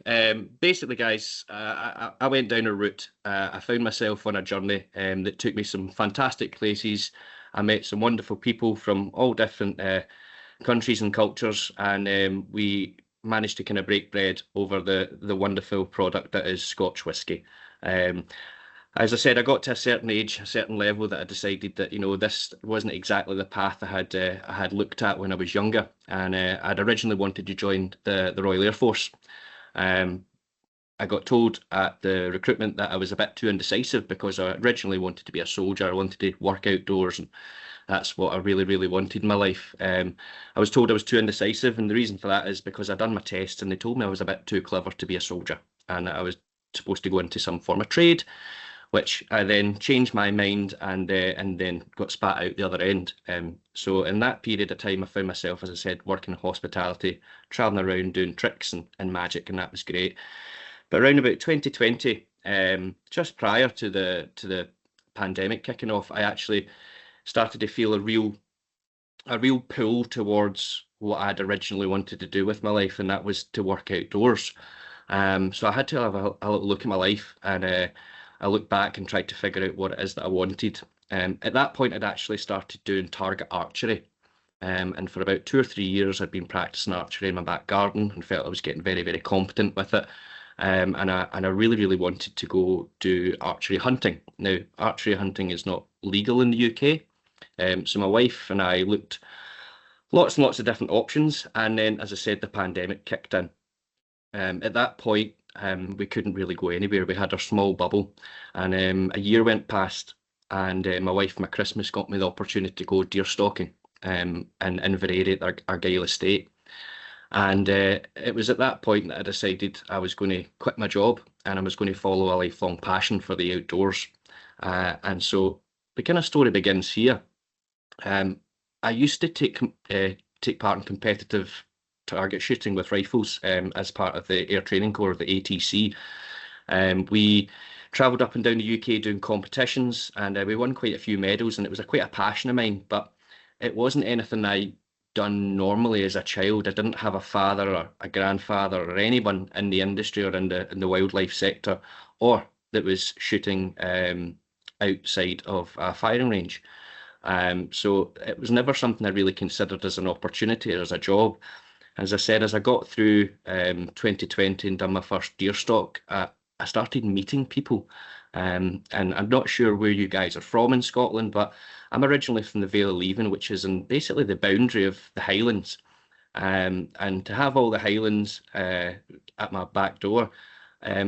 Basically, guys, I went down a route. I found myself on a journey that took me some fantastic places. I met some wonderful people from all different countries and cultures, and we managed to kind of break bread over the wonderful product that is Scotch whisky. Um, as I said, I got to a certain age, a certain level, that I decided that this wasn't exactly the path I had looked at when I was younger, and I'd originally wanted to join the Royal Air Force. Um, I got told at the recruitment that I was a bit too indecisive because I originally wanted to be a soldier. I wanted to work outdoors, and that's what I really, really wanted in my life. I was told I was too indecisive, and the reason for that is because I'd done my tests and they told me I was a bit too clever to be a soldier, and I was supposed to go into some form of trade, which I then changed my mind and then got spat out the other end. So in that period of time, I found myself, as I said, working in hospitality, traveling around doing tricks and magic, and that was great. But around about 2020, just prior to the pandemic kicking off, I actually started to feel a real pull towards what I'd originally wanted to do with my life, and that was to work outdoors. So I had to have a little look at my life, and I looked back and tried to figure out what it is that I wanted. At that point, I'd actually started doing target archery. And for about 2 or 3 years, I'd been practicing archery in my back garden and felt I was getting very, very competent with it. And I really, really wanted to go do archery hunting. Now, archery hunting is not legal in the UK. So my wife and I looked lots and lots of different options. And then, as I said, the pandemic kicked in. At that point, we couldn't really go anywhere. We had our small bubble, and a year went past, and my wife, my Christmas, got me the opportunity to go deer stalking in Inveraray at our Argyll estate. And it was at that point that I decided I was going to quit my job and I was going to follow a lifelong passion for the outdoors. And so the kind of story begins here. I used to take part in competitive target shooting with rifles as part of the Air Training Corps, the ATC. We travelled up and down the UK doing competitions, and we won quite a few medals, and it was quite a passion of mine, but it wasn't anything I done normally as a child. I didn't have a father or a grandfather or anyone in the industry or in the wildlife sector, or that was shooting outside of a firing range. So it was never something I really considered as an opportunity or as a job. As I said, as I got through 2020 and done my first deer stalk, I started meeting people. And I'm not sure where you guys are from in Scotland, but I'm originally from the Vale of Leven, which is in basically the boundary of the Highlands. And to have all the Highlands at my back door, I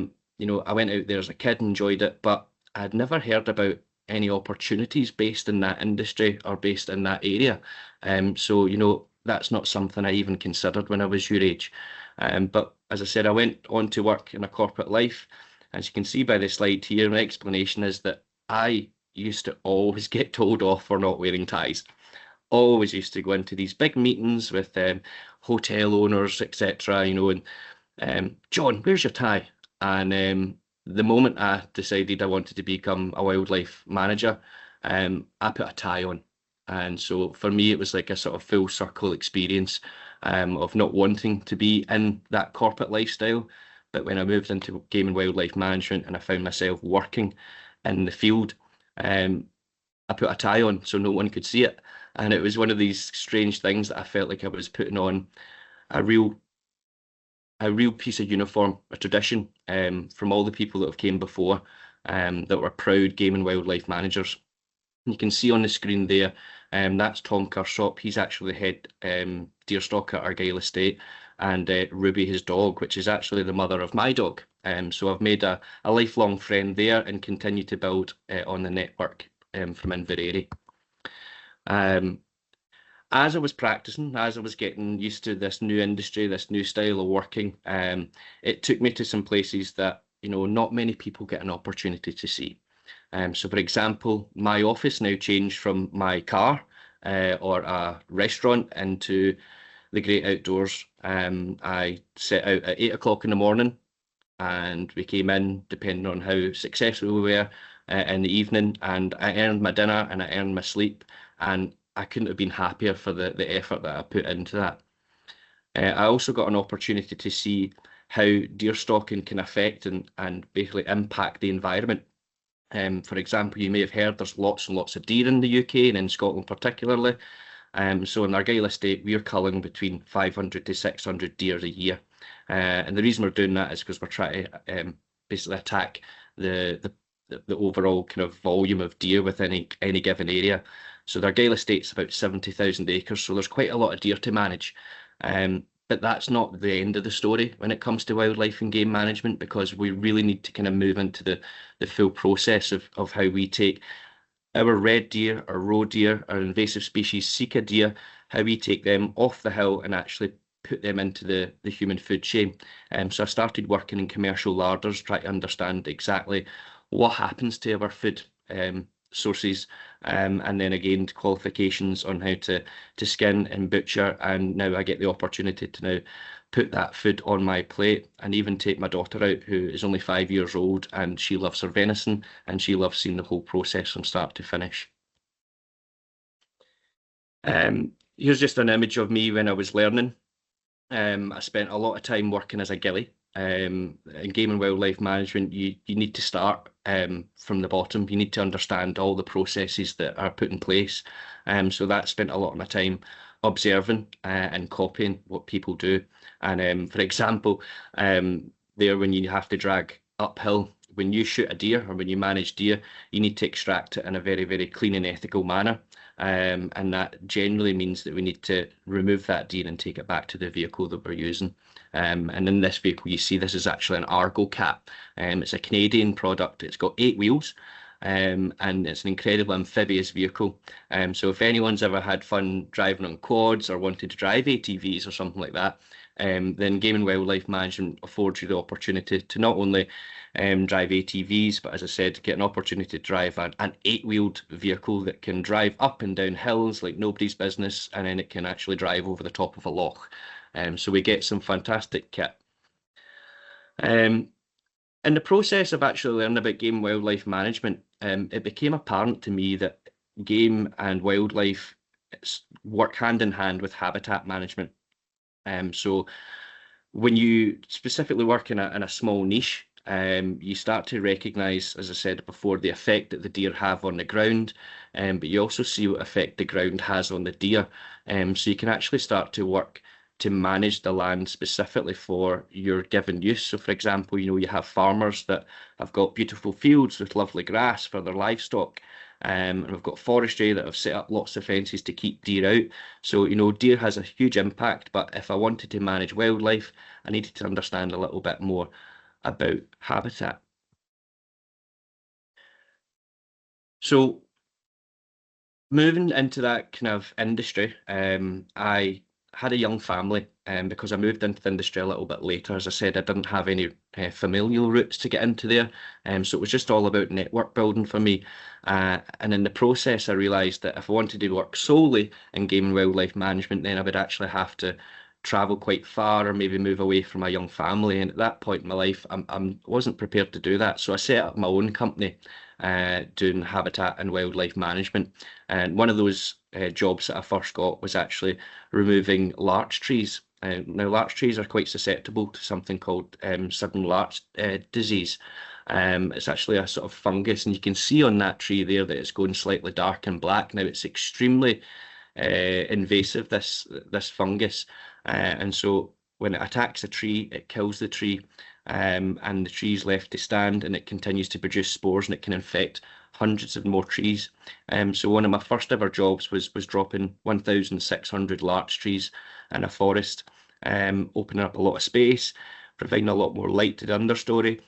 went out there as a kid, enjoyed it, but I'd never heard about any opportunities based in that industry or based in that area. So, that's not something I even considered when I was your age. But as I said, I went on to work in a corporate life. As you can see by the slide here, my explanation is that I used to always get told off for not wearing ties. Always used to go into these big meetings with hotel owners, etc., and John, where's your tie? And the moment I decided I wanted to become a wildlife manager, I put a tie on. And so for me, it was like a sort of full circle experience of not wanting to be in that corporate lifestyle. But when I moved into game and wildlife management and I found myself working in the field, I put a tie on so no one could see it. And it was one of these strange things that I felt like I was putting on a real piece of uniform, a tradition from all the people that have came before that were proud game and wildlife managers. You can see on the screen there, that's Tom Kershaw. He's actually the head deer stalker at Argyll Estate, and Ruby, his dog, which is actually the mother of my dog. So I've made a lifelong friend there and continue to build on the network from Inveraray. As I was practicing, as I was getting used to this new industry, this new style of working, it took me to some places that, not many people get an opportunity to see. So, for example, my office now changed from my car or a restaurant into the great outdoors. I set out at 8 o'clock in the morning and we came in, depending on how successful we were in the evening, and I earned my dinner and I earned my sleep, and I couldn't have been happier for the effort that I put into that. I also got an opportunity to see how deer stalking can affect and basically impact the environment. For example, you may have heard there's lots and lots of deer in the UK and in Scotland particularly. So in Argyll estate, we're culling between 500 to 600 deer a year. And the reason we're doing that is because we're trying to basically attack the overall kind of volume of deer within any given area. So the Argyll estate's about 70,000 acres, so there's quite a lot of deer to manage. But that's not the end of the story when it comes to wildlife and game management, because we really need to kind of move into the full process of how we take our red deer, our roe deer, our invasive species Sika deer, how we take them off the hill and actually put them into the human food chain. So I started working in commercial larders, trying to understand exactly what happens to our food sources, and then again qualifications on how to skin and butcher, and now I get the opportunity to now put that food on my plate and even take my daughter out, who is only 5 years old, and she loves her venison and she loves seeing the whole process from start to finish. Here's just an image of me when I was learning. I spent a lot of time working as a ghillie. In game and wildlife management, you need to start from the bottom. You need to understand all the processes that are put in place. So that spent a lot of my time observing and copying what people do. And for example, there when you have to drag uphill, when you shoot a deer or when you manage deer, you need to extract it in a very, very clean and ethical manner. And that generally means that we need to remove that deer and take it back to the vehicle that we're using. And in this vehicle, you see this is actually an Argo Cat. It's a Canadian product. It's got 8 wheels. And it's an incredible amphibious vehicle. So if anyone's ever had fun driving on quads or wanted to drive ATVs or something like that, then Game and Wildlife Management affords you the opportunity to not only drive ATVs, but as I said, get an opportunity to drive an 8-wheeled vehicle that can drive up and down hills like nobody's business, and then it can actually drive over the top of a loch. So we get some fantastic kit. In the process of actually learning about game and wildlife management, it became apparent to me that game and wildlife work hand in hand with habitat management. So when you specifically work in a small niche, you start to recognise, as I said before, the effect that the deer have on the ground, but you also see what effect the ground has on the deer. So you can actually start to work to manage the land specifically for your given use. So for example, you have farmers that have got beautiful fields with lovely grass for their livestock. And we've got forestry that have set up lots of fences to keep deer out. So, deer has a huge impact, but if I wanted to manage wildlife, I needed to understand a little bit more about habitat. So moving into that kind of industry, I had a young family, because I moved into the industry a little bit later. As I said, I didn't have any familial roots to get into there, so it was just all about network building for me. And in the process, I realised that if I wanted to work solely in game and wildlife management, then I would actually have to travel quite far or maybe move away from my young family. And at that point in my life, I wasn't prepared to do that. So I set up my own company doing habitat and wildlife management. And one of those jobs that I first got was actually removing larch trees. Now, larch trees are quite susceptible to something called sudden larch disease. It's actually a sort of fungus, and you can see on that tree there that it's going slightly dark and black. Now, it's extremely invasive, this fungus, and so when it attacks a tree, it kills the tree, and the tree is left to stand, and it continues to produce spores, and it can infect hundreds of more trees. So one of my first ever jobs was dropping 1,600 larch trees in a forest, opening up a lot of space, providing a lot more light to the understory.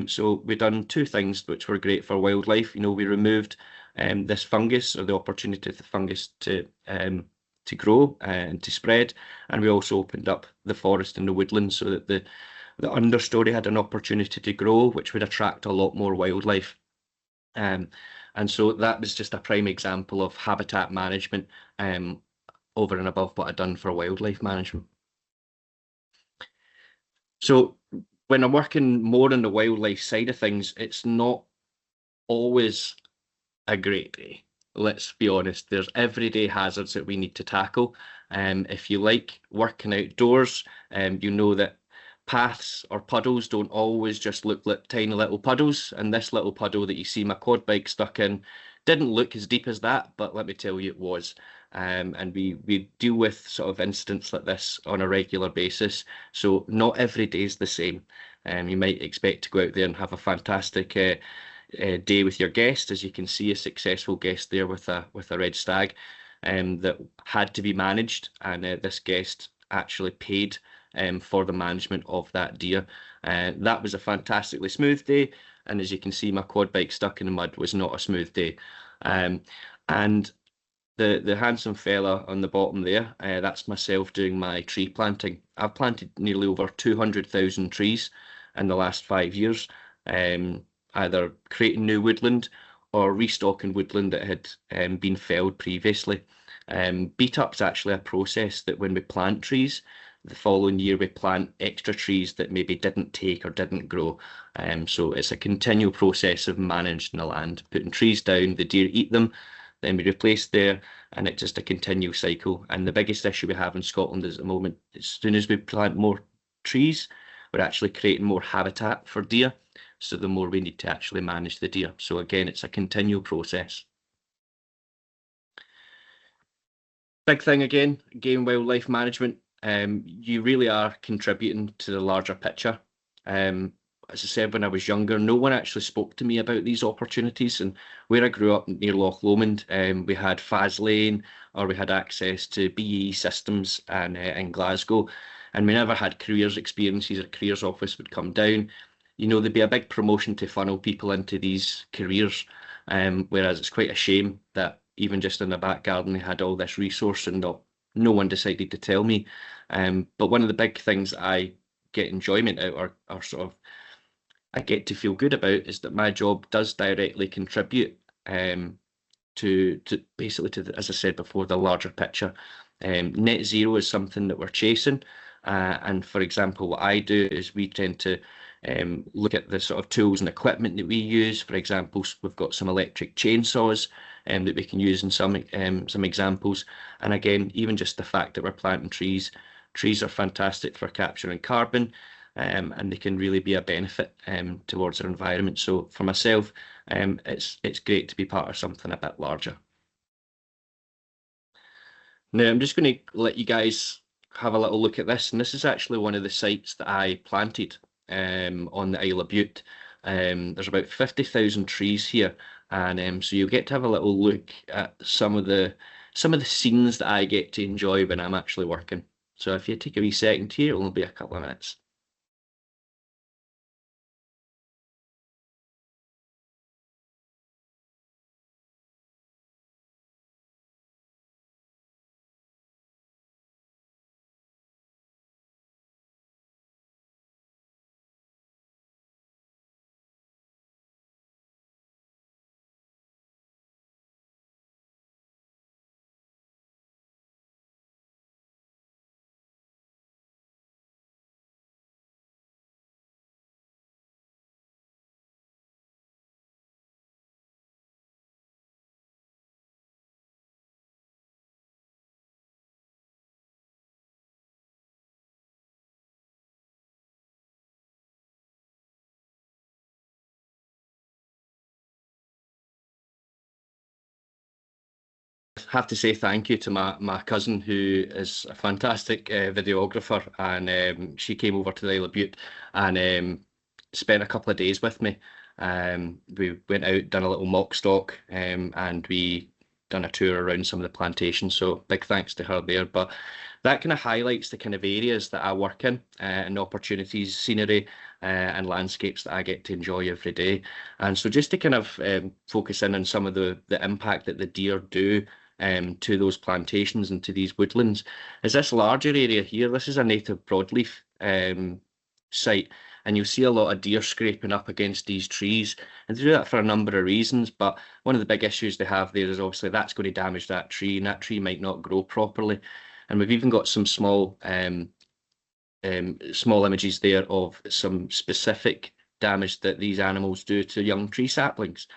So we done two things which were great for wildlife. We removed this fungus, or the opportunity for the fungus to grow and to spread, and we also opened up the forest and the woodlands so that the understory had an opportunity to grow, which would attract a lot more wildlife. And so that was just a prime example of habitat management over and above what I'd done for wildlife management. So when I'm working more on the wildlife side of things, it's not always a great day. Let's be honest, there's everyday hazards that we need to tackle. If you like working outdoors, you know that paths or puddles don't always just look like tiny little puddles, and this little puddle that you see my quad bike stuck in didn't look as deep as that, but let me tell you, it was. And we deal with sort of incidents like this on a regular basis, so not every day is the same. You might expect to go out there and have a fantastic day with your guest, as you can see a successful guest there with a red stag that had to be managed, and this guest actually paid for the management of that deer. That was a fantastically smooth day, and as you can see, my quad bike stuck in the mud was not a smooth day. And the handsome fella on the bottom there, that's myself doing my tree planting. I've planted nearly over 200,000 trees in the last 5 years, either creating new woodland or restocking woodland that had been felled previously. Beat up's actually a process that when we plant trees, the following year we plant extra trees that maybe didn't take or didn't grow. So it's a continual process of managing the land, putting trees down, the deer eat them, then we replace there, and it's just a continual cycle. And the biggest issue we have in Scotland is at the moment, as soon as we plant more trees, we're actually creating more habitat for deer. So the more we need to actually manage the deer. So again, it's a continual process. Big thing again, game wildlife management. You really are contributing to the larger picture. As I said, when I was younger, no one actually spoke to me about these opportunities. And where I grew up near Loch Lomond, we had Faz Lane, or we had access to BAE systems and in Glasgow. And we never had careers experiences, or careers office would come down. You know, there'd be a big promotion to funnel people into these careers. Whereas it's quite a shame that even just in the back garden, they had all this resource and no one decided to tell me. But one of the big things I get enjoyment out or sort of I get to feel good about is that my job does directly contribute to basically to, as I said before, the larger picture. Net zero is something that we're chasing. And for example, what I do is we tend to look at the sort of tools and equipment that we use. For example, we've got some electric chainsaws that we can use in some examples. And again, even just the fact that we're planting trees, trees are fantastic for capturing carbon, and they can really be a benefit towards our environment. So for myself, it's great to be part of something a bit larger. Now I'm just going to let you guys have a little look at this, and this is actually one of the sites that I planted on the Isle of Bute. There's about 50,000 trees here, and so you'll get to have a little look at some of the scenes that I get to enjoy when I'm actually working. So if you take a wee second here, it'll be a couple of minutes. Have to say thank you to my cousin, who is a fantastic videographer, and she came over to the Isle of Bute and spent a couple of days with me. We went out, done a little mock stock, and we done a tour around some of the plantations. So big thanks to her there. But that kind of highlights the kind of areas that I work in, and opportunities, scenery, and landscapes that I get to enjoy every day. And so just to kind of focus in on some of the impact that the deer do to those plantations and to these woodlands, is this larger area here. This is a native broadleaf site, and you'll see a lot of deer scraping up against these trees, and they do that for a number of reasons. But one of the big issues they have there is obviously that's going to damage that tree, and that tree might not grow properly. And we've even got some small images there of some specific damage that these animals do to young tree saplings.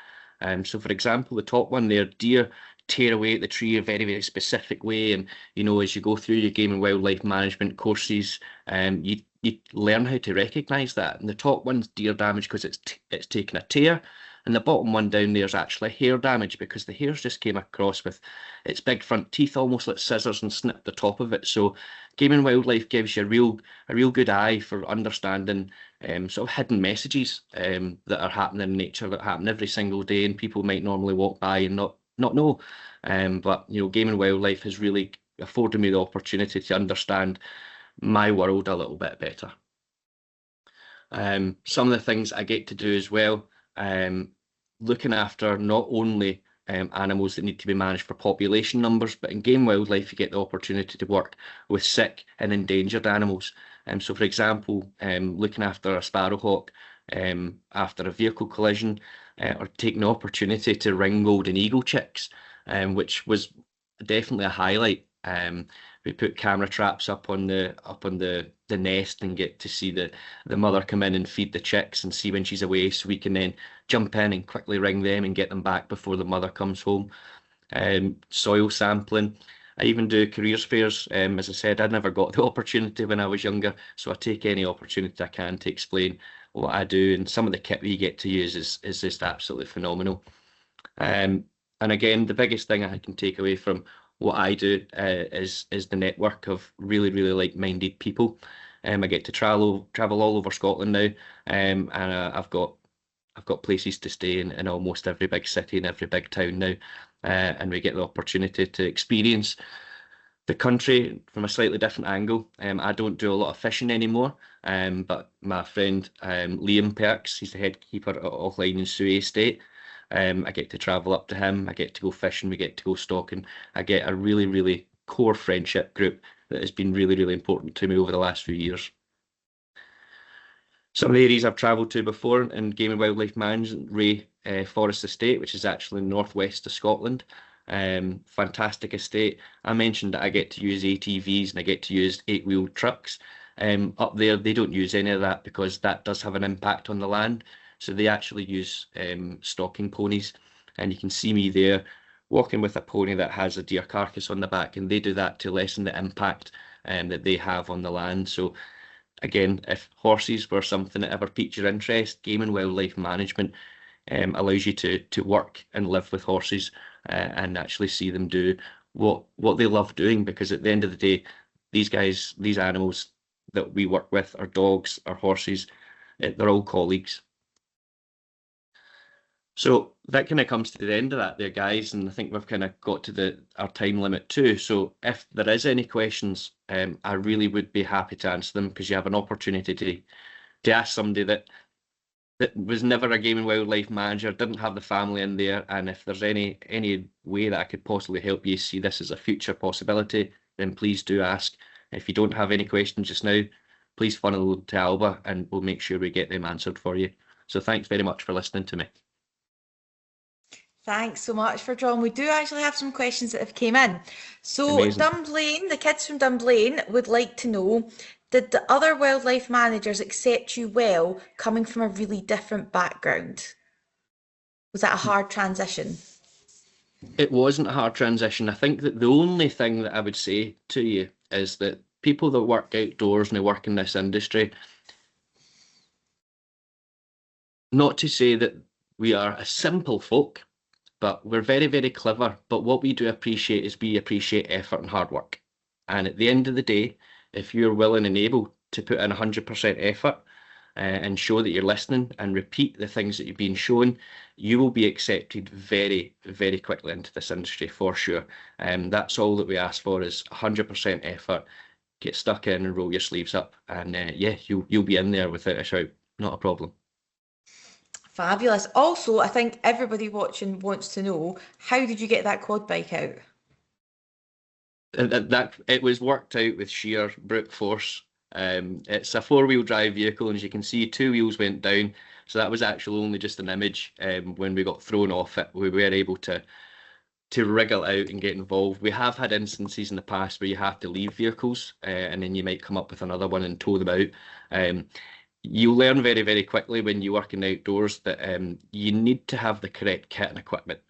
So for example, the top one there, deer tear away at the tree a very, very specific way. And, you know, as you go through your game and wildlife management courses, you you learn how to recognise that. And the top one's deer damage because it's taken a tear, and the bottom one down there is actually hair damage because the hairs just came across with its big front teeth, almost like scissors, and snipped the top of it. So Game and Wildlife gives you a real good eye for understanding sort of hidden messages that are happening in nature, that happen every single day, and people might normally walk by and not know. But Game and Wildlife has really afforded me the opportunity to understand my world a little bit better. Some of the things I get to do as well, looking after not only animals that need to be managed for population numbers, but in game wildlife you get the opportunity to work with sick and endangered animals. So for example, looking after a sparrowhawk after a vehicle collision, or taking the opportunity to ring golden eagle chicks, which was definitely a highlight. We put camera traps up on the nest and get to see the mother come in and feed the chicks and see when she's away, so we can then jump in and quickly ring them and get them back before the mother comes home. Soil sampling. I even do careers fairs. As I said, I never got the opportunity when I was younger, so I take any opportunity I can to explain what I do, and some of the kit we get to use is just absolutely phenomenal. And again, the biggest thing I can take away from what I do is the network of really like-minded people. I get to travel all over Scotland now, and I've got places to stay in almost every big city and every big town now, and we get the opportunity to experience the country from a slightly different angle. I don't do a lot of fishing anymore, but my friend Liam Perks, he's the head keeper at Auckland and Sue Estate. I get to travel up to him, I get to go fishing, we get to go stalking. I get a really core friendship group that has been really important to me over the last few years. Some of the areas I've travelled to before in Game and Wildlife Management, Ray Forest Estate, which is actually in the northwest of Scotland. Fantastic estate. I mentioned that I get to use ATVs and I get to use 8-wheeled trucks. Up there, they don't use any of that because that does have an impact on the land. So they actually use stalking ponies, and you can see me there walking with a pony that has a deer carcass on the back, and they do that to lessen the impact that they have on the land. So again, if horses were something that ever piqued your interest, Game and Wildlife Management allows you to work and live with horses and actually see them do what they love doing, because at the end of the day, these animals that we work with, our dogs, our horses, they're all colleagues. So that kind of comes to the end of that there, guys, and I think we've kind of got to our time limit too. So if there is any questions, I really would be happy to answer them, because you have an opportunity to ask somebody that was never a game and wildlife manager, didn't have the family in there, and if there's any way that I could possibly help you see this as a future possibility, then please do ask. If you don't have any questions just now, please funnel them to Alba and we'll make sure we get them answered for you. So thanks very much for listening to me. Thanks so much for John. We do actually have some questions that have came in. So Amazing. Dunblane, the kids from Dunblane would like to know, did the other wildlife managers accept you well, coming from a really different background? Was that a hard transition? It wasn't a hard transition. I think that the only thing that I would say to you is that people that work outdoors and they work in this industry, not to say that we are a simple folk, but we're very clever. But what we do appreciate is we appreciate effort and hard work. And at the end of the day, if you're willing and able to put in 100% effort and show that you're listening and repeat the things that you've been shown, you will be accepted very quickly into this industry for sure. That's all that we ask for, is 100% effort. Get stuck in and roll your sleeves up, and yeah, you'll be in there without a shout. Not a problem. Fabulous. Also, I think everybody watching wants to know, how did you get that quad bike out? That it was worked out with sheer brute force. It's a 4-wheel drive vehicle, and as you can see, 2 wheels went down. So that was actually only just an image. When we got thrown off it, we were able to wriggle out and get involved. We have had instances in the past where you have to leave vehicles, and then you might come up with another one and tow them out. You learn very quickly when you're working outdoors that you need to have the correct kit and equipment.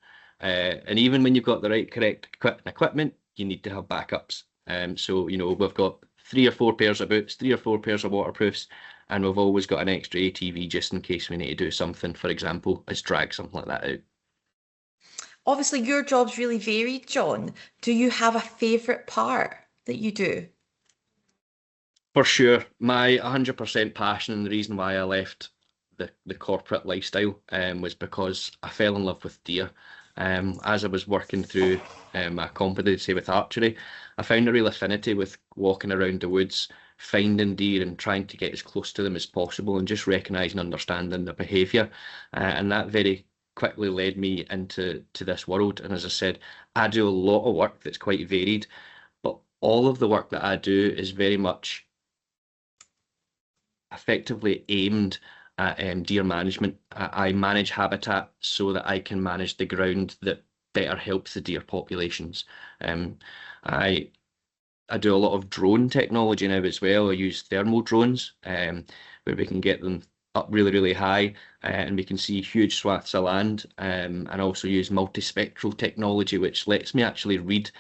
And even when you've got the correct kit and equipment, you need to have backups. So, we've got three or four pairs of boots, three or four pairs of waterproofs, and we've always got an extra ATV just in case we need to do something, for example, as drag something like that out. Obviously, your job's really varied, John. Do you have a favourite part that you do? For sure, my 100% passion and the reason why I left the corporate lifestyle was because I fell in love with deer. As I was working through my competency with archery, I found a real affinity with walking around the woods, finding deer and trying to get as close to them as possible and just recognising and understanding their behaviour. And that very quickly led me into this world. And as I said, I do a lot of work that's quite varied, but all of the work that I do is very much effectively aimed at deer management. I manage habitat so that I can manage the ground that better helps the deer populations. Um, I I do a lot of drone technology now as well. I use thermal drones where we can get them up really, really high and we can see huge swaths of land. And also use multispectral technology, which lets me actually read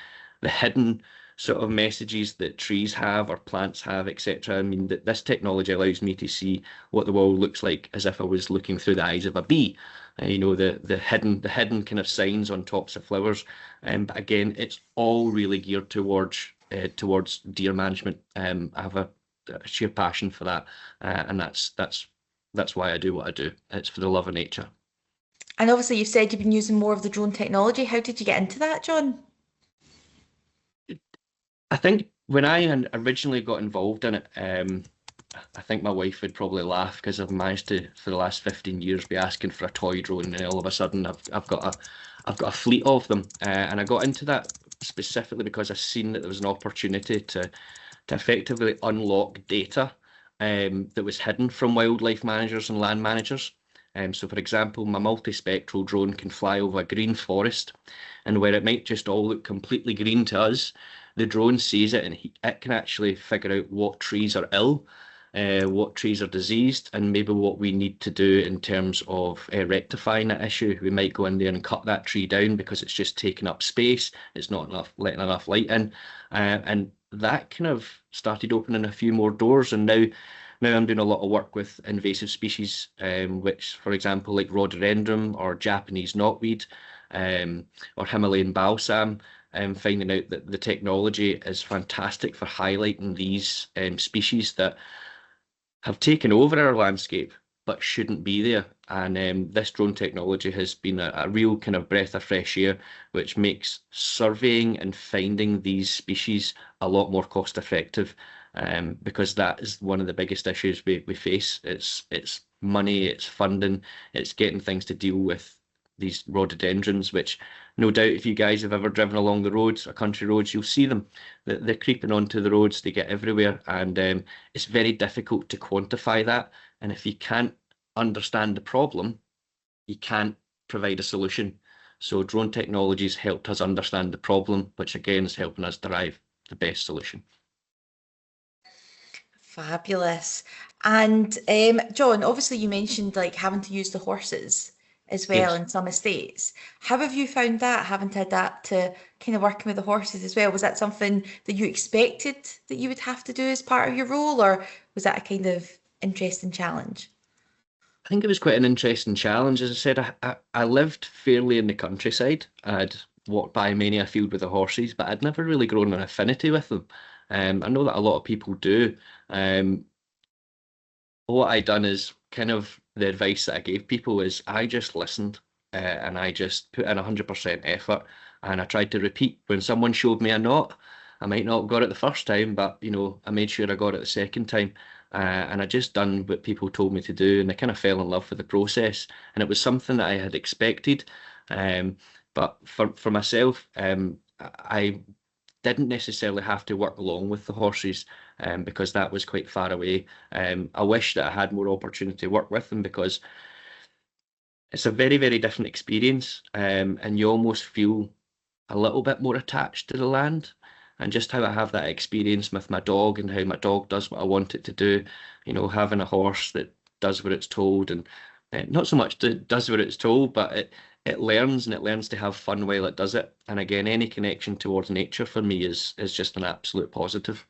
the hidden sort of messages that trees have or plants have, etc. I mean, this technology allows me to see what the world looks like as if I was looking through the eyes of a bee. You know, the hidden kind of signs on tops of flowers. But again, it's all really geared towards deer management. I have a sheer passion for that, and that's why I do what I do. It's for the love of nature. And obviously, you said you've been using more of the drone technology. How did you get into that, John? I think when I originally got involved in it, I think my wife would probably laugh because I've managed to, for the last 15 years, be asking for a toy drone, and all of a sudden I've got a fleet of them, and I got into that specifically because I seen that there was an opportunity to effectively unlock data that was hidden from wildlife managers and land managers. So, for example, my multispectral drone can fly over a green forest, and where it might just all look completely green to us, the drone sees it and it can actually figure out what trees are ill, what trees are diseased, and maybe what we need to do in terms of rectifying that issue. We might go in there and cut that tree down because it's just taking up space. It's not enough letting enough light in, and that kind of started opening a few more doors. And now I'm doing a lot of work with invasive species, which, for example, like rhododendron or Japanese knotweed, or Himalayan balsam. Finding out that the technology is fantastic for highlighting these species that have taken over our landscape but shouldn't be there. And this drone technology has been a real kind of breath of fresh air, which makes surveying and finding these species a lot more cost effective. Because that is one of the biggest issues we face. It's money, it's funding, it's getting things to deal with these rhododendrons, which no doubt if you guys have ever driven along the roads or country roads, you'll see them. They're creeping onto the roads, they get everywhere, and it's very difficult to quantify that. And if you can't understand the problem, you can't provide a solution. So drone technologies helped us understand the problem, which again is helping us derive the best solution. Fabulous. And John, obviously you mentioned like having to use the horses as well Yes. in some estates. How have you found that, having to adapt to kind of working with the horses as well? Was that something that you expected that you would have to do as part of your role, or was that a kind of interesting challenge? I think it was quite an interesting challenge. As I said, I lived fairly in the countryside. I'd walked by many a field with the horses, but I'd never really grown an affinity with them. I know that a lot of people do. Um, what I done is kind of the advice that I gave people is I just listened and I just put in 100% effort and I tried to repeat. When someone showed me a knot, I might not have got it the first time, but you know, I made sure I got it the second time. And I just done what people told me to do, and I kind of fell in love with the process. And it was something that I had expected. Um, but for myself, I didn't necessarily have to work along with the horses because that was quite far away. I wish that I had more opportunity to work with them because it's a very, very different experience, and you almost feel a little bit more attached to the land. And just how I have that experience with my dog and how my dog does what I want it to do, you know, having a horse that does what it's told and not so much does what it's told, but it learns and it learns to have fun while it does it. And again, any connection towards nature for me is just an absolute positive.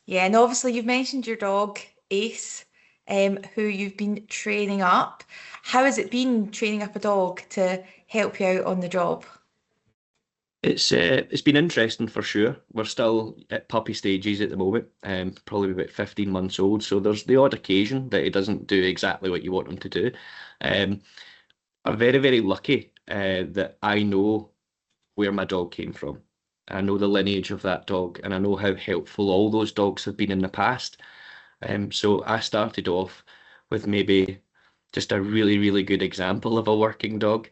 Yeah, and obviously you've mentioned your dog, Ace, who you've been training up. How has it been training up a dog to help you out on the job? It's been interesting for sure. We're still at puppy stages at the moment, probably about 15 months old. So there's the odd occasion that he doesn't do exactly what you want him to do. Um, I'm very, very lucky that I know where my dog came from. I know the lineage of that dog, and I know how helpful all those dogs have been in the past. So I started off with maybe just a really, really good example of a working dog.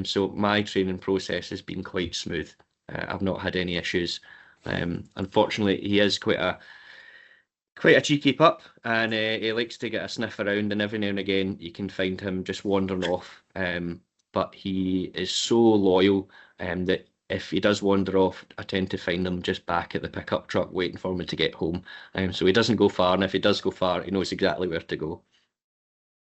So my training process has been quite smooth. I've not had any issues. Unfortunately, he is quite a cheeky pup, and he likes to get a sniff around, and every now and again you can find him just wandering off. But he is so loyal that if he does wander off, I tend to find him just back at the pickup truck waiting for me to get home. So he doesn't go far, and if he does go far, he knows exactly where to go.